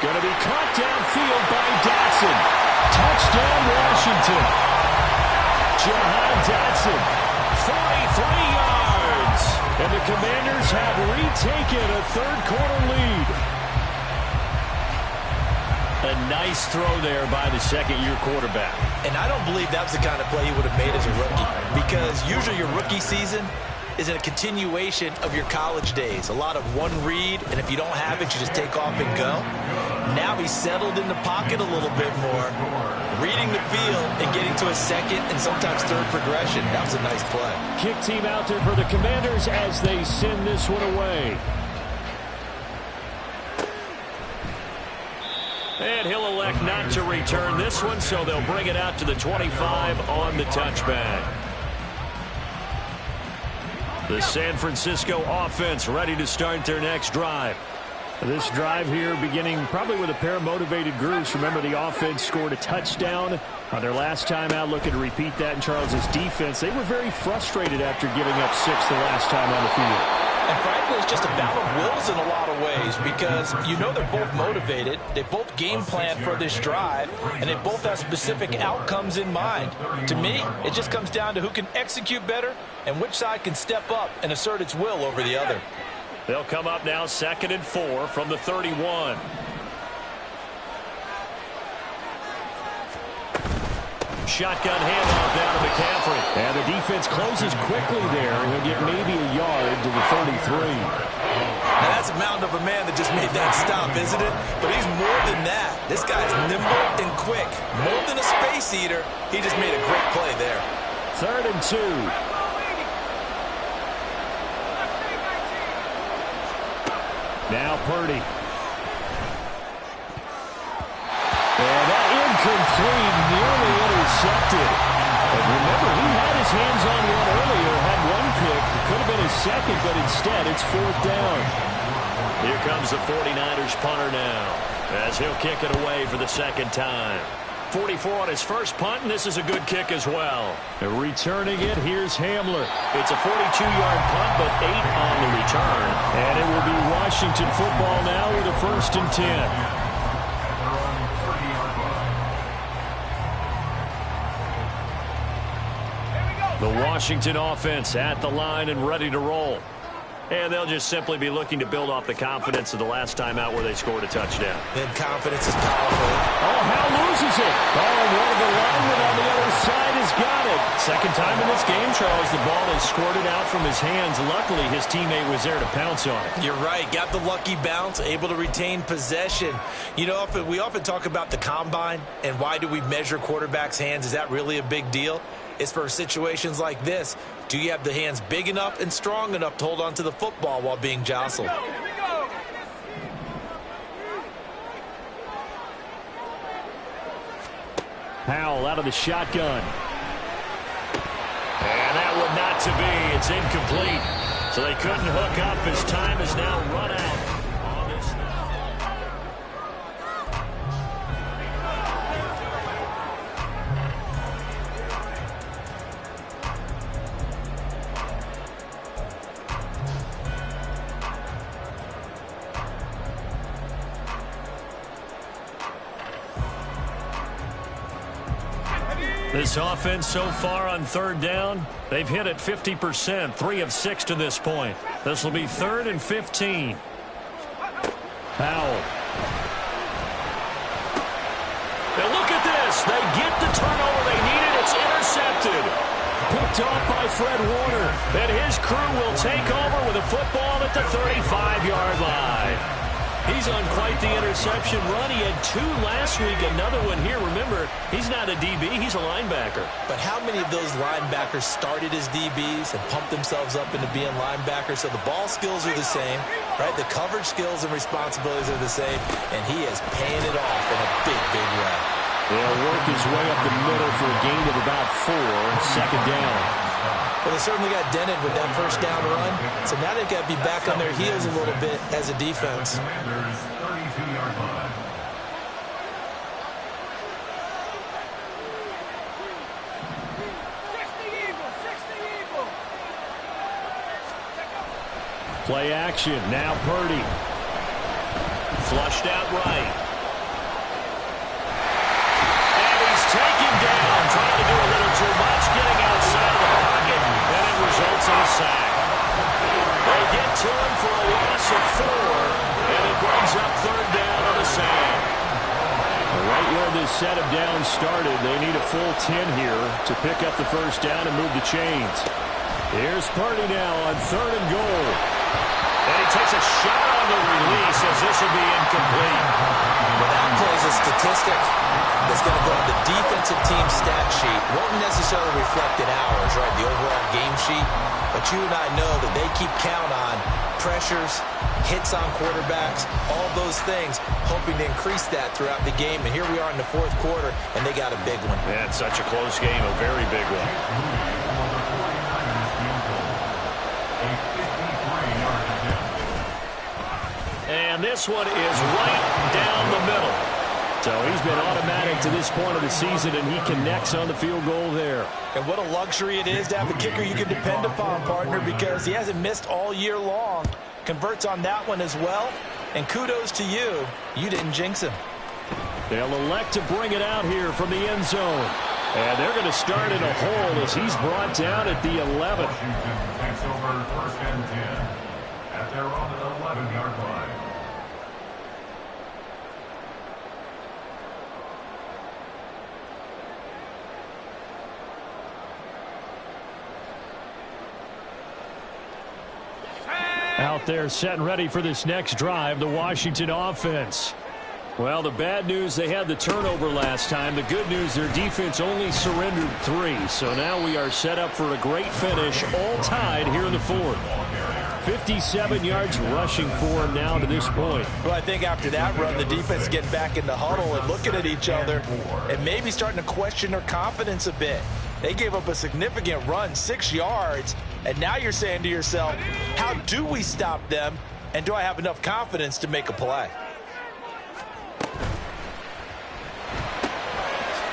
Going to be caught downfield by Dotson. Touchdown, Washington. Jahan Dotson, 43 yards. And the Commanders have retaken a third-quarter lead. A nice throw there by the second-year quarterback. And I don't believe that was the kind of play he would have made as a rookie. Because usually your rookie season is in a continuation of your college days. A lot of one read, and if you don't have it, you just take off and go. Now he's settled in the pocket a little bit more, reading the field and getting to a second and sometimes third progression. That was a nice play. Kick team out there for the Commanders as they send this one away. And he'll elect not to return this one, so they'll bring it out to the 25 on the touchback. The San Francisco offense ready to start their next drive. This drive here beginning probably with a pair of motivated groups. Remember, the offense scored a touchdown on their last time out. Looking to repeat that in Charles's defense. They were very frustrated after giving up 6 the last time on the field. And frankly, it's just a battle of wills in a lot of ways because you know they're both motivated. They both game plan for this drive, and they both have specific outcomes in mind. To me, it just comes down to who can execute better and which side can step up and assert its will over the other. They'll come up now 2nd and 4 from the 31. Shotgun handoff down to McCaffrey. And the defense closes quickly there. He'll get maybe a yard to the 33. Now that's a mountain of a man that just made that stop, isn't it? But he's more than that. This guy's nimble and quick. More than a space eater, he just made a great play there. 3rd and 2. Now Purdy. And that incomplete, nearly intercepted. And remember, he had his hands on one earlier, had one pick. It could have been his second, but instead it's 4th down. Here comes the 49ers punter now, as he'll kick it away for the second time. 44 on his first punt, and this is a good kick as well. And returning it, here's Hamler. It's a 42-yard punt, but 8 on the return. And it will be Washington football now with a 1st and 10. The Washington offense at the line and ready to roll. And they'll just simply be looking to build off the confidence of the last time out where they scored a touchdown. Then confidence is powerful. Oh, Hal loses it. Oh, one of the linemen on the other side has got it. Second time in this game, Charles, the ball is squirted out from his hands. Luckily, his teammate was there to pounce on it. You're right. Got the lucky bounce, able to retain possession. You know, we often talk about the combine and why do we measure quarterbacks' hands. Is that really a big deal? It's for situations like this. Do you have the hands big enough and strong enough to hold on to the football while being jostled? Howell out of the shotgun. And that one not to be. It's incomplete. So they couldn't hook up. His time is now run out. This offense so far on 3rd down, they've hit it 50%, 3 of 6 to this point. This will be 3rd and 15. Howell. Now look at this. They get the turnover they needed. It's intercepted. Picked off by Fred Warner. And his crew will take over with a football at the 35-yard line. He's on quite the interception run. He had 2 last week, another one here. Remember, he's not a DB, he's a linebacker. But how many of those linebackers started as DBs and pumped themselves up into being linebackers? So the ball skills are the same, right? The coverage skills and responsibilities are the same, and he is paying it off in a big, big way. They'll work his way up the middle for a gain of about 4, 2nd down. Well, they certainly got dented with that first down run. So now they've got to be back on their heels a little bit as a defense. Play action. Now Purdy. Flushed out right. And he's taken down. Trying to do a little too much. Getting outside of the pocket. And it results in a sack. They get to him for a loss of 4. And it brings up 3rd down on a sack. Right where this set of downs started, they need a full 10 here to pick up the first down and move the chains. Here's Purdy now on 3rd and goal. And he takes a shot on the release as this will be incomplete. Well, that plays a statistic that's going to go on the defensive team stat sheet. Won't necessarily reflect in ours, right, the overall game sheet. But you and I know that they keep count on pressures, hits on quarterbacks, all those things, hoping to increase that throughout the game. And here we are in the 4th quarter, and they got a big one. Yeah, it's such a close game, a very big one. And this one is right down the middle. So he's been automatic to this point of the season, and he connects on the field goal there. And what a luxury it is to have a kicker you can depend upon, partner, because he hasn't missed all year long. Converts on that one as well. And kudos to you. You didn't jinx him. They'll elect to bring it out here from the end zone. And they're going to start in a hole as he's brought down at the 11. Washington takes over 1st and 10 at their own 11-yard line. Out there set and ready for this next drive, the Washington offense. Well, the bad news, they had the turnover last time. The good news, their defense only surrendered 3. So now we are set up for a great finish, all tied here in the 4th. 57 yards rushing for him now to this point. Well, I think after that run, the defense getting back in the huddle and looking at each other and maybe starting to question their confidence a bit. They gave up a significant run, 6 yards, and now you're saying to yourself, how do we stop them And do I have enough confidence to make a play?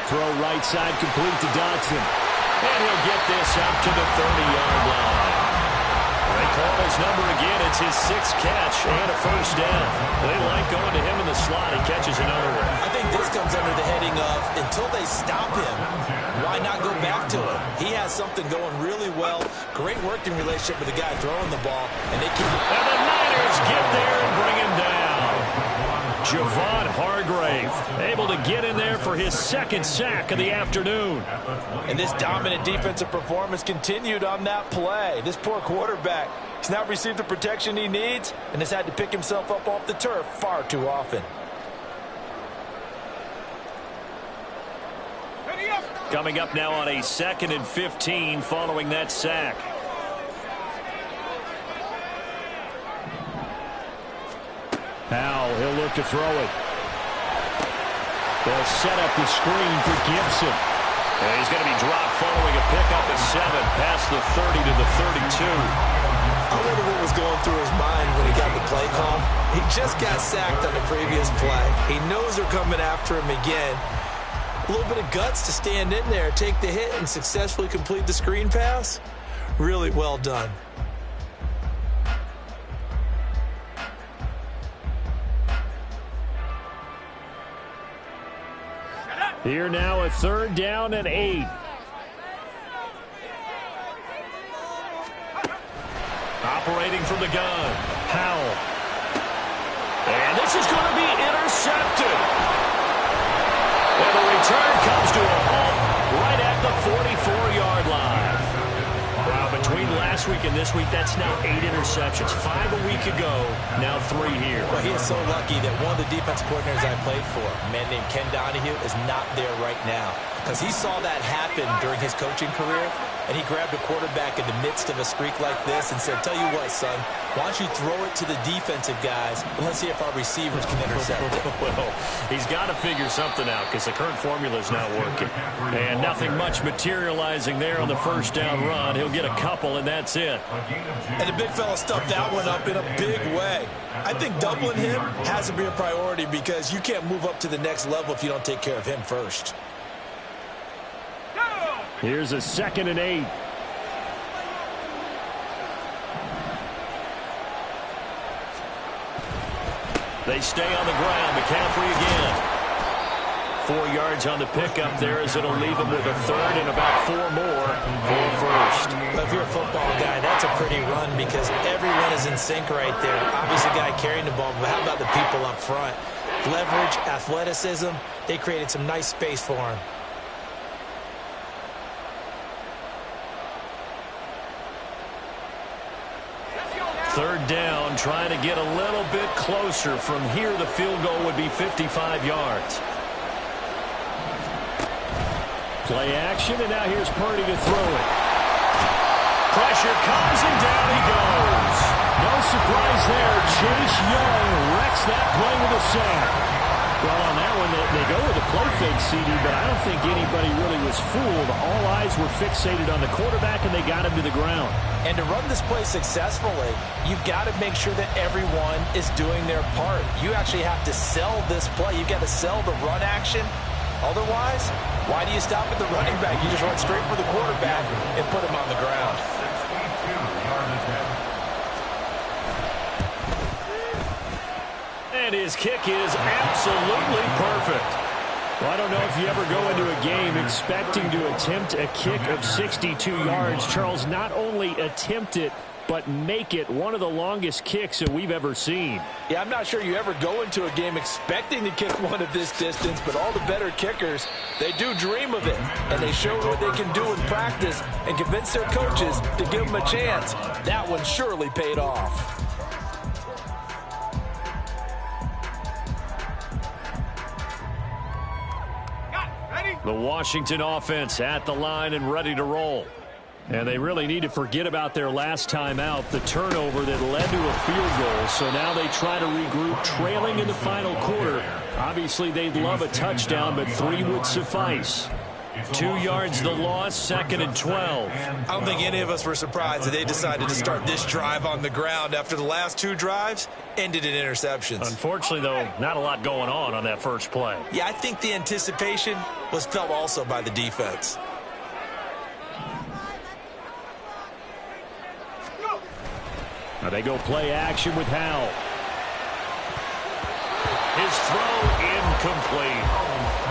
Throw right side complete to Dotson. And he'll get this out to the 30-yard line. They call his number again. It's his 6th catch and a first down. They like going to him in the slot. He catches another one. I think this comes under the heading of until they stop him, why not go back to him? He has something going really well. Great working relationship with the guy throwing the ball. And they keep it. And the Niners get there and bring him down. Javon Hargrave able to get in there for his 2nd sack of the afternoon. And this dominant defensive performance continued on that play. This poor quarterback has not received the protection he needs and has had to pick himself up off the turf far too often. Coming up now on a 2nd and 15 following that sack. Powell, he'll look to throw it. They'll set up the screen for Gibson. And he's going to be dropped following a pickup of 7 past the 30 to the 32. I wonder what was going through his mind when he got the play call. He just got sacked on the previous play. He knows they're coming after him again. A little bit of guts to stand in there, take the hit, and successfully complete the screen pass. Really well done. Here now a 3rd down and 8. Operating from the gun, Powell. And this is going to be intercepted. And the return comes to a halt right at the 44-yard line. Wow, between last week and this week, that's now 8 interceptions. 5 a week ago, now 3 here. Well, he is so lucky that one of the defense coordinators I played for, a man named Ken Donahue, is not there right now. Because he saw that happen during his coaching career, and he grabbed a quarterback in the midst of a streak like this and said, tell you what, son, why don't you throw it to the defensive guys, and let's see if our receivers can intercept it. Well, he's got to figure something out because the current formula is not working. And nothing much materializing there on the first down run. He'll get a couple, and that's it. And the big fella stuffed that one up in a big way. I think doubling him has to be a priority because you can't move up to the next level if you don't take care of him first. Here's a 2nd and 8. They stay on the ground. McCaffrey again. 4 yards on the pickup there as it'll leave him with a 3rd and about 4 more for a first. Well, if you're a football guy, that's a pretty run because everyone is in sync right there. Obviously, guy carrying the ball, but how about the people up front? Leverage, athleticism, they created some nice space for him. Third down, trying to get a little bit closer. From here, the field goal would be 55 yards. Play action, and now here's Purdy to throw it. Pressure comes, and down he goes. No surprise there. Chase Young wrecks that play with a sack. Well, on that one, they go with a play fake, CD, but I don't think anybody really was fooled. All eyes were fixated on the quarterback, and they got him to the ground. And to run this play successfully, you've got to make sure that everyone is doing their part. You actually have to sell this play. You've got to sell the run action. Otherwise, why do you stop at the running back? You just run straight for the quarterback and put him on the ground. And his kick is absolutely perfect. Well, I don't know if you ever go into a game expecting to attempt a kick of 62 yards. Charles, not only attempt it, but make it one of the longest kicks that we've ever seen. Yeah, I'm not sure you ever go into a game expecting to kick one of this distance, but all the better kickers, they do dream of it, and they show what they can do in practice and convince their coaches to give them a chance. That one surely paid off. The Washington offense at the line and ready to roll. And they really need to forget about their last time out, the turnover that led to a field goal. So now they try to regroup, trailing in the final quarter. Obviously, they'd love a touchdown, but 3 would suffice. 2 yards the loss, 2nd and 12. I don't think any of us were surprised that they decided to start this drive on the ground after the last 2 drives ended in interceptions. Unfortunately, though, not a lot going on that first play. Yeah, I think the anticipation was felt also by the defense. Now they go play action with Howell. His throw incomplete.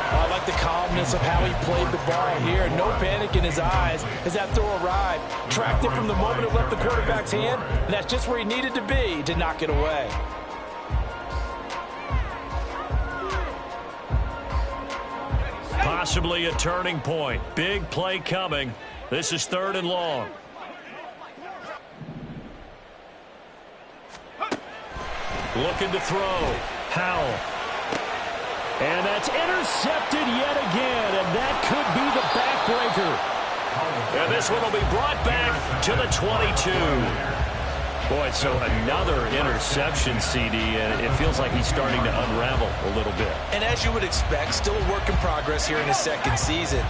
I like the calmness of how he played the ball here. No panic in his eyes as that throw arrived. Tracked it from the moment it left the quarterback's hand, and that's just where he needed to be to knock it away. Possibly a turning point. Big play coming. This is 3rd and long. Looking to throw. Howell. And that's intercepted yet again, and that could be the backbreaker. And this one will be brought back to the 22. Boy, so another interception, CD, and it feels like he's starting to unravel a little bit. And as you would expect, still a work in progress here in his 2nd season.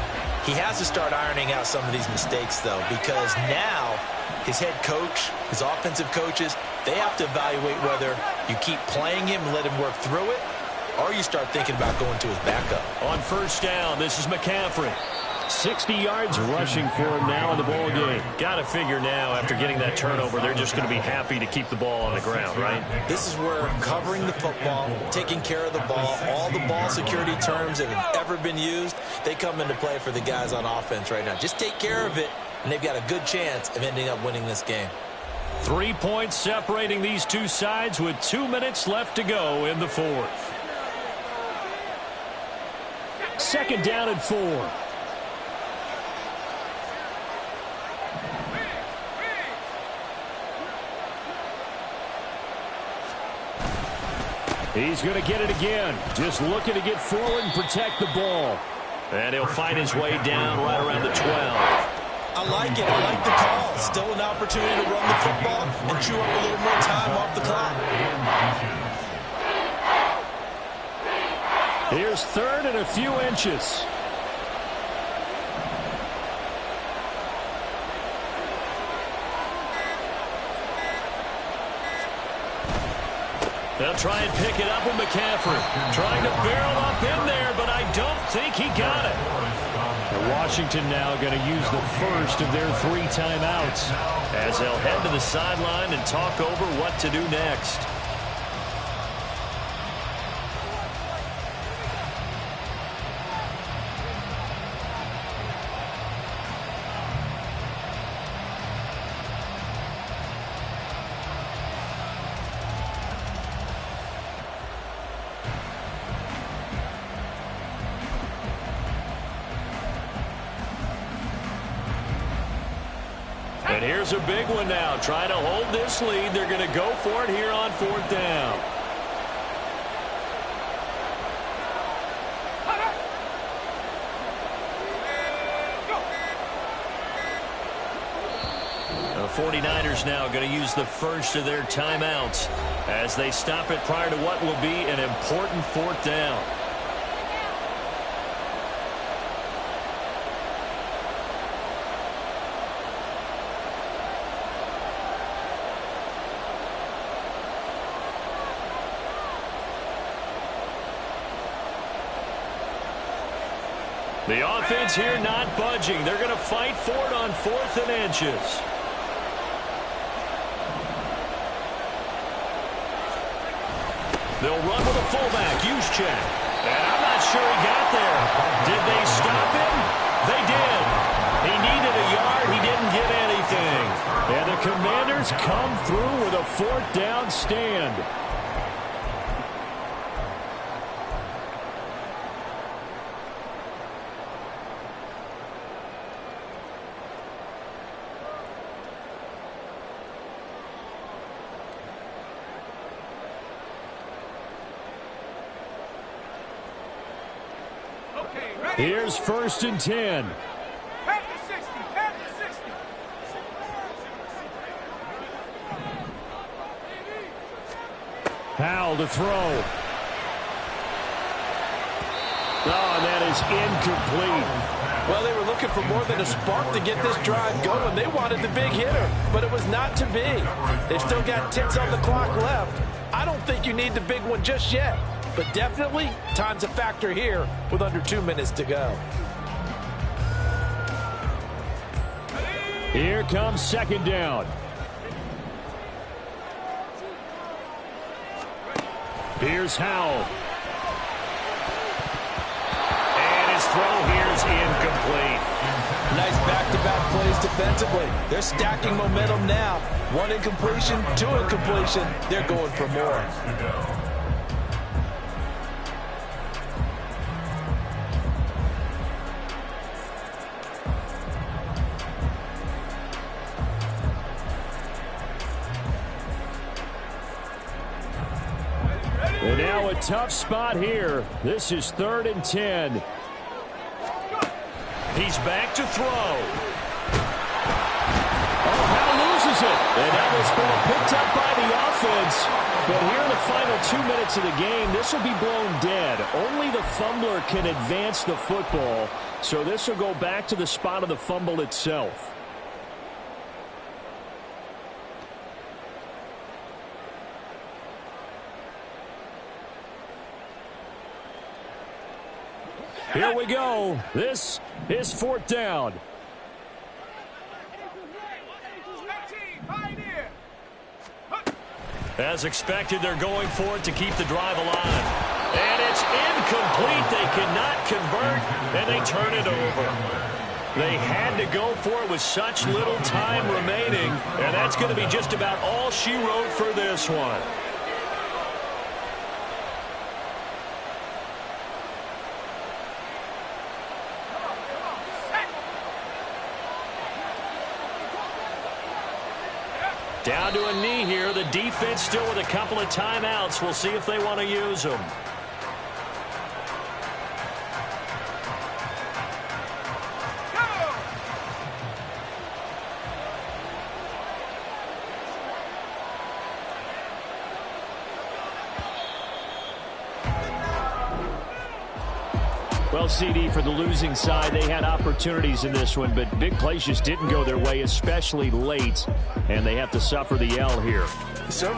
He has to start ironing out some of these mistakes, though, because now his head coach, his offensive coaches, they have to evaluate whether you keep playing him and let him work through it, or you start thinking about going to his backup. On 1st down, this is McCaffrey. 60 yards rushing for him now in the ball game. Got to figure now, after getting that turnover, they're just going to be happy to keep the ball on the ground, right? This is where covering the football, taking care of the ball, all the ball security terms that have ever been used, they come into play for the guys on offense right now. Just take care of it, and they've got a good chance of ending up winning this game. 3 points separating these two sides with 2 minutes left to go in the 4th. 2nd down and 4. He's going to get it again. Just looking to get forward and protect the ball. And he'll find his way down right around the 12. I like it. I like the call. Still an opportunity to run the football and chew up a little more time off the clock. Here's 3rd and a few inches. They'll try and pick it up with McCaffrey. Trying to barrel up in there, but I don't think he got it. And Washington now going to use the first of their 3 timeouts as they'll head to the sideline and talk over what to do next. And here's a big one now. Trying to hold this lead. They're going to go for it here on 4th down. The 49ers now going to use the first of their timeouts as they stop it prior to what will be an important 4th down. The offense here not budging. They're going to fight for it on 4th and inches. They'll run with a fullback, Juszczyk. And I'm not sure he got there. Did they stop him? They did. He needed a yard. He didn't get anything. And the Commanders come through with a 4th down stand. Here's 1st and 10. Head to 60. Head to 60. Howell to throw. Oh, and that is incomplete. Well, they were looking for more than a spark to get this drive going. They wanted the big hitter, but it was not to be. They've still got ticks on the clock left. I don't think you need the big one just yet, but definitely time's a factor here with under 2 minutes to go. Here comes second down. Here's Howell. And his throw here is incomplete. Nice back-to-back plays defensively. They're stacking momentum now. 1 incompletion, 2 incompletion. They're going for more. And now a tough spot here. This is 3rd and 10. He's back to throw. Oh, Howell loses it. And that was ball picked up by the offense. But here in the final 2 minutes of the game, this will be blown dead. Only the fumbler can advance the football. So this will go back to the spot of the fumble itself. Here we go. This is 4th down. As expected, they're going for it to keep the drive alive. And it's incomplete. They cannot convert, and they turn it over. They had to go for it with such little time remaining, and that's going to be just about all she wrote for this one. Down to a knee here. The defense still with a couple of timeouts. We'll see if they want to use them. Well, CD, for the losing side, they had opportunities in this one, but big plays just didn't go their way, especially late, and they have to suffer the L here. Certainly.